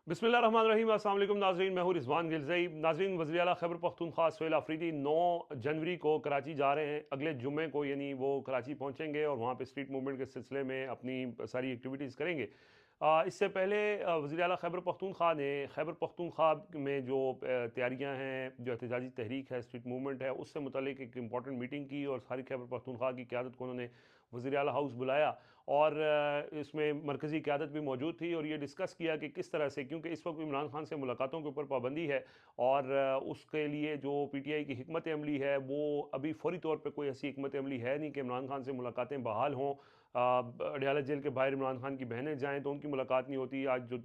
बिस्मिल्लाहिर्रहमानिर्रहीम। अस्सलाम वालेकुम नाज़रीन, मैं हूँ रिजवान गिलज़ई। नाज़रीन, वज़ीर आला खैबर पख्तूनख्वा सुहेल आफरीदी 9 जनवरी को कराची जा रहे हैं। अगले जुम्मे को यानी वो कराची पहुँचेंगे और वहाँ पे स्ट्रीट मूवमेंट के सिलसिले में अपनी सारी एक्टिविटीज़ करेंगे। इससे पहले वज़ीर आला खैबर पख्तूनख्वा ने खैबर पख्तूनख्वा में जो तैयारियाँ हैं, जो एहतजाजी तहरीक है, स्ट्रीट मूवमेंट है, उससे मुतल्लिक एक इंपॉर्टेंट मीटिंग की और सारी खैबर पख्तूनख्वा की क़यादत को उन्होंने वज़ीर आला हाउस बुलाया और इसमें मरकज़ी क़यादत भी मौजूद थी और ये डिस्कस किया कि किस तरह से, क्योंकि इस वक्त इमरान खान से मुलाकातों के ऊपर पाबंदी है और उसके लिए जो PTI की हिकमत अमली है वो अभी फ़ौरी तौर पर कोई ऐसी हिकमत अमली है नहीं कि इमरान खान से मुलाकातें बहाल हों। अडयाला जेल के बाहर इमरान खान की बहनें जाएँ तो उनकी मुलाकात नहीं होती। आज जो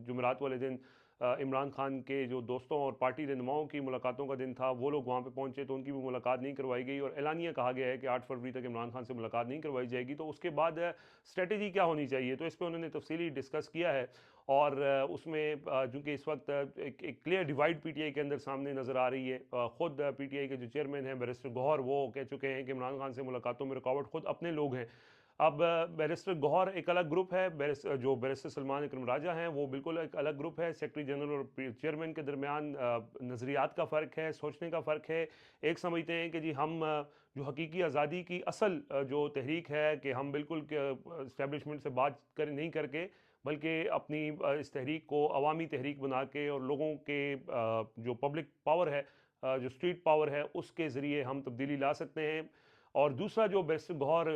जुमेरात वाले दिन इमरान खान के जो दोस्तों और पार्टी रहनुमाओं की मुलाकातों का दिन था, वो लोग वहाँ पे पहुँचे तो उनकी भी मुलाकात नहीं करवाई गई और एलानिया कहा गया है कि 8 फरवरी तक इमरान खान से मुलाकात नहीं करवाई जाएगी। तो उसके बाद स्ट्रेटजी क्या होनी चाहिए, तो इस पे उन्होंने तफसीली डिस्कस किया है और उसमें चूँकि इस वक्त एक क्लियर डिवाइड PTI के अंदर सामने नज़र आ रही है। ख़ुद PTI के जो चेयरमैन हैं बैरिस्टर गौहर, वो कह चुके हैं कि इमरान खान से मुलाकातों में रुकावट ख़ुद अपने लोग हैं। अब बैरिस्टर गौहर एक अलग ग्रुप है, जो बैरिस्टर सलमान इकरम राजा हैं वो बिल्कुल एक अलग ग्रुप है। सेक्रेटरी जनरल और चेयरमैन के दरमियान नज़रियात का फ़र्क है, सोचने का फ़र्क है। एक समझते हैं कि जी हम जो हकीकी आज़ादी की असल जो तहरीक है कि हम बिल्कुल इस्टेब्लिशमेंट से बात कर नहीं करके बल्कि अपनी इस तहरीक को अवामी तहरीक बना के और लोगों के जो पब्लिक पावर है, जो स्ट्रीट पावर है, उसके ज़रिए हम तब्दीली ला सकते हैं। और दूसरा जो बैरिस्टर गौहर,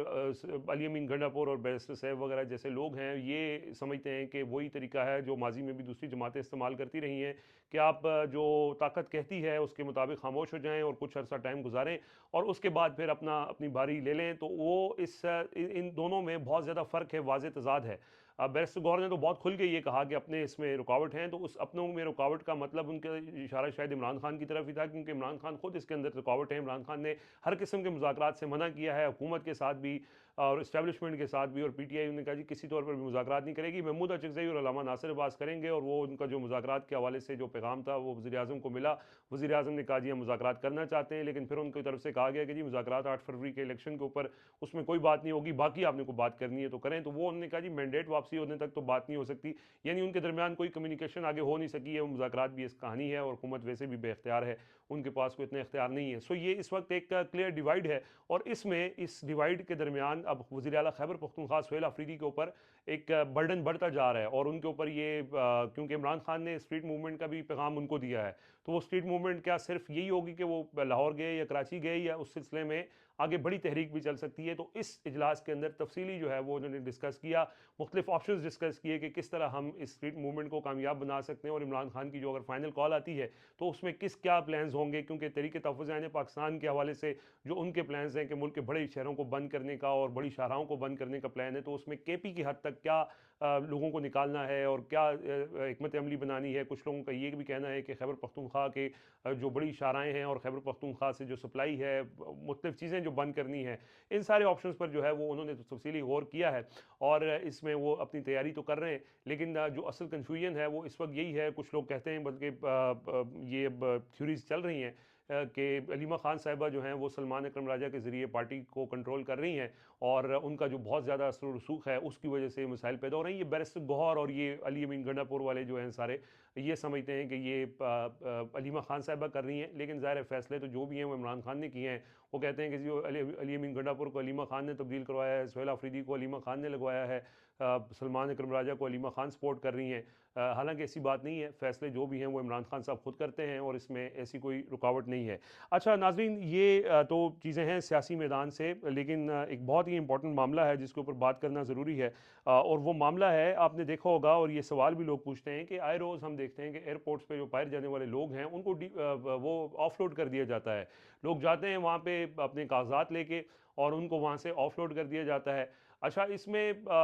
अली अमीन गंडापुर और बैरिस्टर सैफ वगैरह जैसे लोग हैं, ये समझते हैं कि वही तरीका है जो माजी में भी दूसरी जमातें इस्तेमाल करती रही हैं कि आप जो ताकत कहती है उसके मुताबिक खामोश हो जाएं और कुछ अर्सा टाइम गुजारें और उसके बाद फिर अपनी बारी ले लें। तो वो इन दोनों में बहुत ज़्यादा फ़र्क है, वाज़ेह तज़ाद है। बैरिस्टर गौहर ने तो बहुत खुल के ये कहा कि अपने इसमें रुकावट हैं, तो उस अपनों में रुकावट का मतलब उनका इशारा शायद इमरान खान की तरफ ही था, क्योंकि इमरान खान खुद इसके अंदर रुकावट है। इमरान खान ने हर किस्म के मुज़ाकरात से मना किया है, हुकूमत के साथ भी और इस्टेब्लिशमेंट के साथ भी, और PTI ने कहा जी किसी तौर पर भी मुज़ाकरात नहीं करेगी। महमूद अचकज़ई और अल्लामा नासिर अब्बास करेंगे और वो उनका जो मुज़ाकरात के हवाले से जो पैगाम था वो वज़ीर-ए-आज़म को मिला। वज़ीर-ए-आज़म ने कहा जी हम मुज़ाकरात करना चाहते हैं, लेकिन फिर उनकी तरफ से कहा गया कि जी मुज़ाकरात 8 फरवरी के इलेक्शन के ऊपर उसमें कोई बात नहीं होगी, बाकी आपने कोई बात करनी है तो करें। तो वो उन्होंने कहा जी मैंडेट वापसी होने तक तो बात नहीं हो सकती, यानी उनके दरमियान कोई कम्युनिकेशन आगे हो नहीं सकी है। वो मुज़ाकरात भी इस कहानी है और हुकूमत वैसे भी बेख्तियार है, उनके पास कोई इतना इख्तियार नहीं है। सो ये इस वक्त एक क्लियर डिवाइड है और इसमें इस डिवाइड के दरमियान अब वज़ीर आला खैबर पख्तूनख्वा सुहेल आफरीदी के ऊपर एक बर्डन बढ़ता जा रहा है और उनके ऊपर ये क्योंकि इमरान खान ने स्ट्रीट मूवमेंट का भी पैगाम उनको दिया है, तो वो स्ट्रीट मूवमेंट क्या सिर्फ यही होगी कि वो लाहौर गए या कराची गए, या उस सिलसिले में आगे बड़ी तहरीक भी चल सकती है। तो इस इजलास के अंदर तफसीली जो है वो उन्होंने डिस्कस किया, मुख्तलिफ ऑप्शन डिस्कस किए कि किस तरह हम इस स्ट्रीट मूवमेंट को कामयाब बना सकते हैं और इमरान खान की जो अगर फाइनल कॉल आती है तो उसमें क्या प्लान्स होंगे, क्योंकि तहरीक तहफ़्फ़ुज़ ऐन पाकिस्तान के हवाले से जो उनके प्लान्स हैं कि मुल्क के बड़े शहरों को बंद करने का और बड़ी शाहराहों को बंद करने का प्लान है, तो उसमें KP की हद तक क्या लोगों को निकालना है और क्या हिकमत अमली बनानी है। कुछ लोगों का ये भी कहना है कि खैबर पख्तूनख्वा के जो बड़ी शाहराएँ हैं और खैबर पख्तूनख्वा से जो सप्लाई है, मुख्तलिफ चीज़ें जो बंद करनी है, इन सारे ऑप्शंस पर जो है वो उन्होंने तफसीली गौर किया है और इसमें वो अपनी तैयारी तो कर रहे हैं। लेकिन जो असल कन्फ्यूजन है वो इस वक्त यही है, कुछ लोग कहते हैं बल्कि ये थ्योरीज चल रही हैं कि अलीमा खान साहिबा जो हैं वो सलमान अकरम राजा के ज़रिए पार्टी को कंट्रोल कर रही हैं और उनका जो बहुत ज़्यादा असर और रसूख है उसकी वजह से मसाइल पैदा हो रहे हैं। ये बैरिस्टर गौहर और ये अली अमीन गंडापुर वाले जो हैं सारे ये समझते हैं कि ये अलीमा खान साहिबा कर रही हैं, लेकिन ज़ाहिर है फ़ैसले तो जो भी हैं वो इमरान खान ने किए हैं। वो कहते हैं कि जो अली अमीन गंडापुर को अलीमा खान ने तब्दील करवाया है, सुहेल आफरीदी को अलीमा खान ने लगवाया है, सलमान अकरम राजा को अलीमा खान सपोर्ट कर रही हैं। हालांकि ऐसी बात नहीं है, फ़ैसले जो भी हैं वो इमरान खान साहब खुद करते हैं और इसमें ऐसी कोई रुकावट नहीं है। अच्छा नाज़रीन, ये तो चीज़ें हैं सियासी मैदान से, लेकिन एक बहुत ही इंपॉर्टेंट मामला है जिसके ऊपर बात करना ज़रूरी है और वो मामला है, आपने देखा होगा और ये सवाल भी लोग पूछते हैं कि आए रोज़ हम देखते हैं कि एयरपोर्ट्स पे जो बाहर जाने वाले लोग हैं उनको वो ऑफलोड कर दिया जाता है। लोग जाते हैं वहाँ पे अपने कागजात लेके और उनको वहाँ से ऑफलोड कर दिया जाता है। अच्छा, इसमें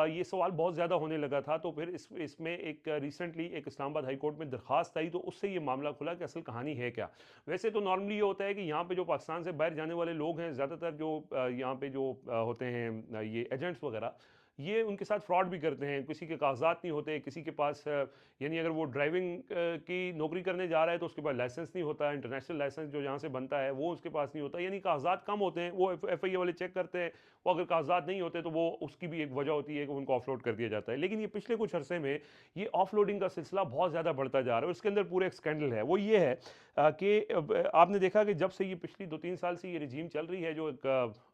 ये सवाल बहुत ज़्यादा होने लगा था, तो फिर इसमें एक रिसेंटली एक इस्लामाबाद हाई कोर्ट में दरख्वास्त आई, तो उससे ये मामला खुला कि असल कहानी है क्या। वैसे तो नॉर्मली ये होता है कि यहाँ पे जो पाकिस्तान से बाहर जाने वाले लोग हैं, ज़्यादातर जो यहाँ पे जो होते हैं ये एजेंट्स वगैरह, ये उनके साथ फ्रॉड भी करते हैं। किसी के कागजात नहीं होते, किसी के पास यानी अगर वो ड्राइविंग की नौकरी करने जा रहा है तो उसके पास लाइसेंस नहीं होता, इंटरनेशनल लाइसेंस जो यहाँ से बनता है वो उसके पास नहीं होता, यानी कागजात कम होते हैं। वो FIA वाले चेक करते हैं, वो अगर कागजात नहीं होते तो वो उसकी भी एक वजह होती है कि उनको ऑफलोड कर दिया जाता है। लेकिन ये पिछले कुछ अरसे में ये ऑफलोडिंग का सिलसिला बहुत ज़्यादा बढ़ता जा रहा है और इसके अंदर पूरे एक स्कैंडल है। वो ये है कि आपने देखा कि जब से ये पिछली 2-3 साल से ये रिजीम चल रही है, जो एक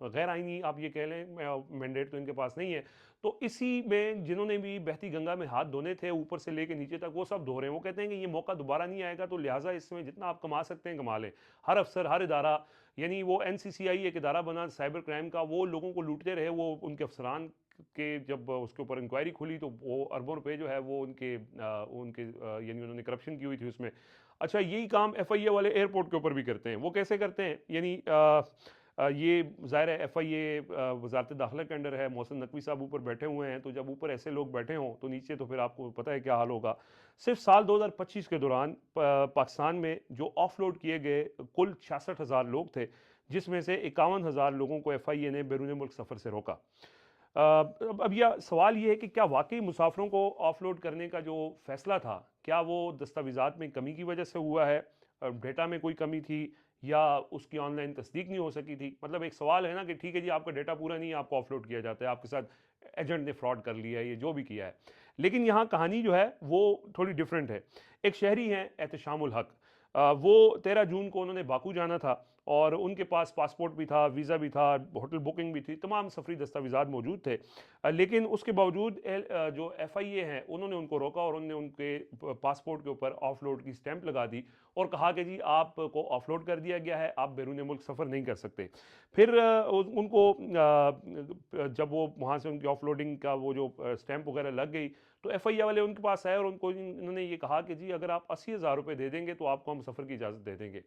गैर आइनी आप ये कह लें, मैंडेट तो इनके पास नहीं है, तो इसी में जिन्होंने भी बहती गंगा में हाथ धोने थे ऊपर से लेके नीचे तक, वो सब धो रहे हैं। वो कहते हैं कि ये मौका दोबारा नहीं आएगा, तो लिहाजा इसमें जितना आप कमा सकते हैं कमा लें। हर अफसर, हर इदारा, यानी वो NCCI एक इदारा बना साइबर क्राइम का, वो लोगों को लूटते रहे। वो उनके अफसरान के जब उसके ऊपर इंक्वायरी खुली तो वो अरबों रुपए जो है वो उनके यानी उन्होंने करप्शन की हुई थी उसमें। अच्छा, यही काम FIA वाले एयरपोर्ट के ऊपर भी करते हैं। वो कैसे करते हैं, यानी ये ज़ाहिर है FIA वज़ारत दाखिला के अंडर है, मोहसिन नकवी साहब ऊपर बैठे हुए हैं, तो जब ऊपर ऐसे लोग बैठे हों तो नीचे तो फिर आपको पता है क्या हाल होगा। सिर्फ साल 2025 के दौरान पाकिस्तान में जो ऑफलोड किए गए कुल 66,000 लोग थे, जिसमें से 51,000 लोगों को FIA ने बैरून मुल्क सफ़र से रोका। अब यह सवाल ये है कि क्या वाकई मुसाफिरों को ऑफलोड करने का जो फ़ैसला था, क्या वो दस्तावेज़ात में कमी की वजह से हुआ है, डेटा में कोई कमी थी, या उसकी ऑनलाइन तस्दीक नहीं हो सकी थी? मतलब एक सवाल है ना कि ठीक है जी, आपका डेटा पूरा नहीं है, आपको ऑफलोड किया जाता है, आपके साथ एजेंट ने फ्रॉड कर लिया है, ये जो भी किया है। लेकिन यहाँ कहानी जो है वो थोड़ी डिफरेंट है। एक शहरी हैं एहतशामुल हक, वो 13 जून को उन्होंने बाकू जाना था और उनके पास पासपोर्ट भी था, वीज़ा भी था, होटल बुकिंग भी थी, तमाम सफरी दस्तावेज़ात मौजूद थे। लेकिन उसके बावजूद जो FIA हैं उन्होंने उनको रोका और उन्होंने उनके पासपोर्ट के ऊपर ऑफलोड की स्टैंप लगा दी और कहा कि जी आपको ऑफलोड कर दिया गया है, आप बैरून मुल्क सफ़र नहीं कर सकते। फिर उनको जब वो वहाँ से उनकी ऑफलोडिंग का वो जो स्टैंप वगैरह लग गई, तो FIA वाले उनके पास आए और उनको इन्होंने ये कहा कि जी अगर आप 80,000 रुपये दे देंगे तो आपको हम सफ़र की इजाज़त दे देंगे।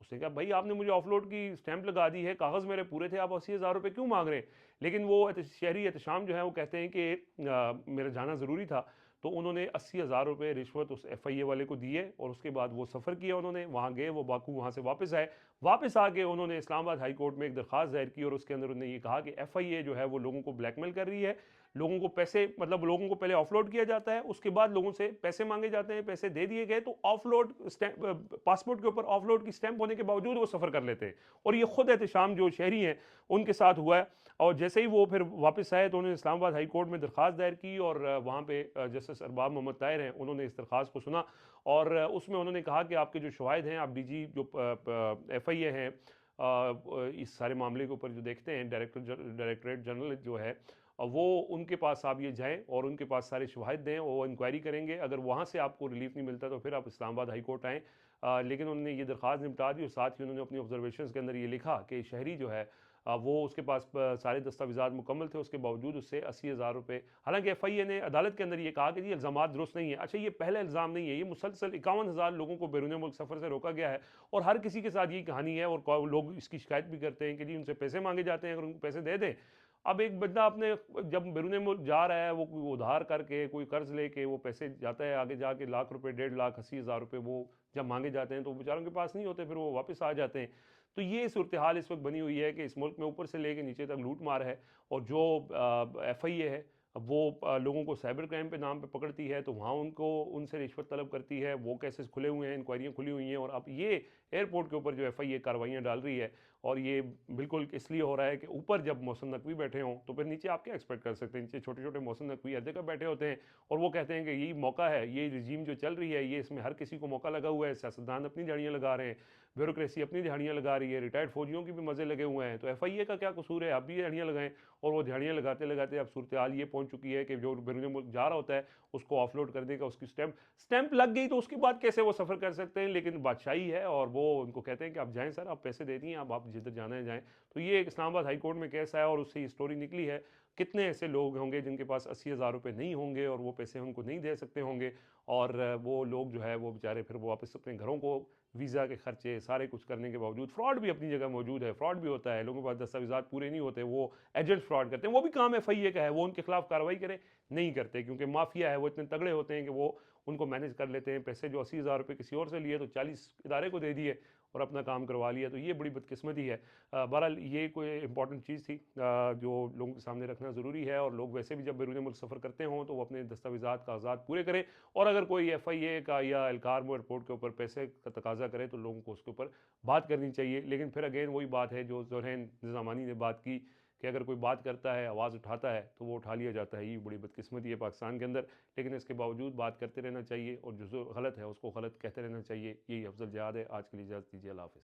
उसने कहा भाई आपने मुझे ऑफलोड की स्टैंप लगा दी है, कागज़ मेरे पूरे थे, आप 80,000 रुपये क्यों मांग रहे हैं? लेकिन वो शहरी एहतशाम जो है वो कहते हैं कि मेरा जाना ज़रूरी था, तो उन्होंने 80,000 रुपये रिश्वत उस FIA वाले को दिए और उसके बाद वो सफ़र किया, उन्होंने वहाँ गए, वो बाकू वहाँ से वापस आए। वापस आके उन्होंने इस्लामाबाद हाई कोर्ट में एक दरख्वास्त दायर की और उसके अंदर उन्होंने ये कहा कि FIA जो है वो लोगों को ब्लैकमेल कर रही है, लोगों को पैसे, मतलब लोगों को पहले ऑफलोड किया जाता है, उसके बाद लोगों से पैसे मांगे जाते हैं, पैसे दे दिए गए तो ऑफलोड स्टैंप, पासपोर्ट के ऊपर ऑफलोड की स्टैंप होने के बावजूद वो सफ़र कर लेते हैं। और ये खुद एहतशाम जो शहरी हैं उनके साथ हुआ है। और जैसे ही वो फिर वापस आए तो उन्होंने इस्लामाबाद हाई कोर्ट में दरख्वास्त दायर की और वहाँ पे जस्टिस अरबाब मोहम्मद ताहिर हैं, उन्होंने इस दरख्वास्त को सुना और उसमें उन्होंने कहा कि आपके जो शवाहिद हैं, आप DG जो FIA हैं, इस सारे मामले के ऊपर जो देखते हैं, डायरेक्टरेट जनरल जो है, वो उनके पास आप ये जाएं और उनके पास सारे शवाहिद दें, वो इंक्वायरी करेंगे। अगर वहाँ से आपको रिलीफ नहीं मिलता तो फिर आप इस्लामाबाद हाई कोर्ट आएँ। लेकिन उन्होंने ये दरख्वास्त निपटा दी और साथ ही उन्होंने अपनी ऑब्जर्वेशंस के अंदर ये लिखा कि शहरी जो है वो उसके पास सारे दस्तावेज़ात मुकम्मल थे, उसके बावजूद उससे 80,000 रुपये, हालांकि FIA ने अदालत के अंदर ये कहा कि जी इल्ज़ामात दुरुस्त नहीं है। अच्छा, ये पहला इल्ज़ाम नहीं है, ये मुसलसल 51,000 लोगों को बैरून मुल्क सफ़र से रोका गया है और हर किसी के साथ यही कहानी है और लोग इसकी शिकायत भी करते हैं कि जी उनसे पैसे मांगे जाते हैं, अगर उनको पैसे दे दें। अब एक बंदा अपने जब बैरून मुल्क जा रहा है, वो कोई उधार करके, कोई कर्ज लेके वो पैसे जाता है, आगे जाके लाख रुपए, 1.5 लाख, 80,000 रुपये वो जब मांगे जाते हैं तो बेचारों के पास नहीं होते, फिर वो वापस आ जाते हैं। तो ये सूरत हाल इस वक्त बनी हुई है कि इस मुल्क में ऊपर से लेके नीचे तक लूट मार है और जो FIA है वो लोगों को साइबर क्राइम पे नाम पे पकड़ती है तो वहाँ उनको उनसे रिश्वत तलब करती है। वो केसेस खुले हुए हैं, इंक्वायरियाँ खुली हुई हैं और अब ये एयरपोर्ट के ऊपर जो FIA कार्रवाइयाँ डाल रही है और ये बिल्कुल इसलिए हो रहा है कि ऊपर जब मोहसिन नकवी बैठे हों तो फिर नीचे आप क्या एक्सपेक्ट कर सकते हैं? नीचे छोटे छोटे मोहसिन नकवी हर जगह बैठे होते हैं और वो कहते हैं कि यही मौका है, ये रिजीम जो चल रही है, ये इसमें हर किसी को मौका लगा हुआ है, सियासतदान अपनी दिहाड़ियाँ लगा रहे हैं, ब्यूरोक्रेसी अपनी दिहाड़ियाँ लगा रही है, रिटायर्ड फौजियों की भी मज़े लगे हुए हैं, तो FIA का क्या कसूर है? आप भी दिहाड़ियाँ लगाएं। और वो दिहाड़ियाँ लगाते लगाते अब सूरत हाल ये पहुँच चुकी है कि जो बैरून मुल्क जा रहा होता है उसको ऑफलोड कर देगा, उसकी स्टैंप लग गई तो उसके बाद कैसे वो सफ़र कर सकते हैं? लेकिन बादशाही है और वो उनको कहते हैं कि आप जाएँ सर, आप पैसे दे दिए, अब आप जिधर जाना है जाएँ। तो ये एक इस्लामाबाद हाई कोर्ट में केस आया और उससे ये स्टोरी निकली है। कितने ऐसे लोग होंगे जिनके पास 80,000 रुपये नहीं होंगे और वो पैसे उनको नहीं दे सकते होंगे और वो लोग जो है वो बेचारे फिर वो वापस अपने घरों को वीज़ा के खर्चे सारे कुछ करने के बावजूद, फ्रॉड भी अपनी जगह मौजूद है, फ्रॉड भी होता है, लोगों के पास दस्तावेज़ात पूरे नहीं होते, वो एजेंट फ्रॉड करते हैं, वो भी काम FIA का है, वो उनके खिलाफ कार्रवाई करे, नहीं करते क्योंकि माफिया है, वो इतने तगड़े होते हैं कि वो उनको मैनेज कर लेते हैं। पैसे जो 80,000 रुपये किसी और से लिए तो 40 इदारे को दे दिए और अपना काम करवा लिया, तो ये बड़ी बदकिस्मती है। बहरहाल ये कोई इंपॉर्टेंट चीज़ थी जो लोगों के सामने रखना ज़रूरी है, और लोग वैसे भी जब बैरून मुल्क सफ़र करते हों तो वो अपने दस्तावेज़ात कागजात पूरे करें, और अगर कोई FIA का या एहलकार एयरपोर्ट के ऊपर पैसे का तकाजा करे तो लोगों को उसके ऊपर बात करनी चाहिए। लेकिन फिर अगेन वही बात है जो ज़ुरैन निज़ामानी ने बात की कि अगर कोई बात करता है, आवाज़ उठाता है, तो वो उठा लिया जाता है। ये बड़ी बदकिस्मती है पाकिस्तान के अंदर, लेकिन इसके बावजूद बात करते रहना चाहिए और जो गलत है उसको गलत कहते रहना चाहिए। यही अफजल जिहाद है। आज के लिए इजाज़त दीजिए। अल्लाह हाफ़िज़।